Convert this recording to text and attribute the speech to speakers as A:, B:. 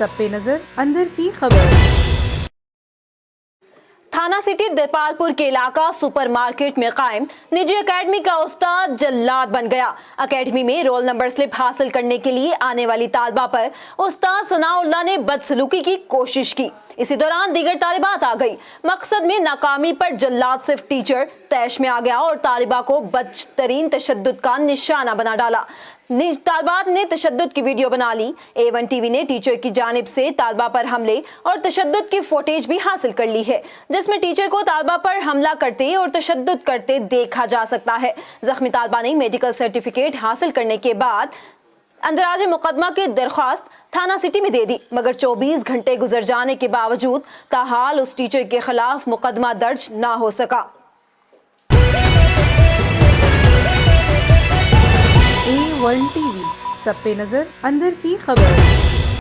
A: سب پہ نظر اندر کی خبر۔
B: تھانہ سٹی دیپال پور کے علاقہ سپر مارکیٹ میں قائم نجی اکیڈمی کا استاد جلاد بن گیا۔ اکیڈمی میں رول نمبر سلپ حاصل کرنے کے لیے آنے والی طالبہ پر استاد ثناء اللہ نے بدسلوکی کی کوشش کی۔ اسی دوران دیگر طالبات آ گئی۔ مقصد میں ناکامی پر جلاد صرف ٹیچر طیش میں آ گیا اور طالبہ کو بدترین تشدد کا نشانہ بنا ڈالا۔ طالبات نے تشدد کی ویڈیو بنا لی۔ A1 ٹی وی نے ٹیچر کی جانب سے طالبہ پر حملے اور تشدد کی فوٹیج بھی حاصل کر لی ہے، جس میں ٹیچر کو طالبہ پر حملہ کرتے اور تشدد کرتے دیکھا جا سکتا ہے۔ زخمی طالبہ نے میڈیکل سرٹیفکیٹ حاصل کرنے کے بعد اندراج مقدمہ کی درخواست تھانہ سٹی میں دے دی، مگر 24 گھنٹے گزر جانے کے باوجود تاحال اس ٹیچر کے خلاف مقدمہ درج نہ ہو سکا۔
A: A1 ٹی وی، سب پہ نظر اندر کی خبر۔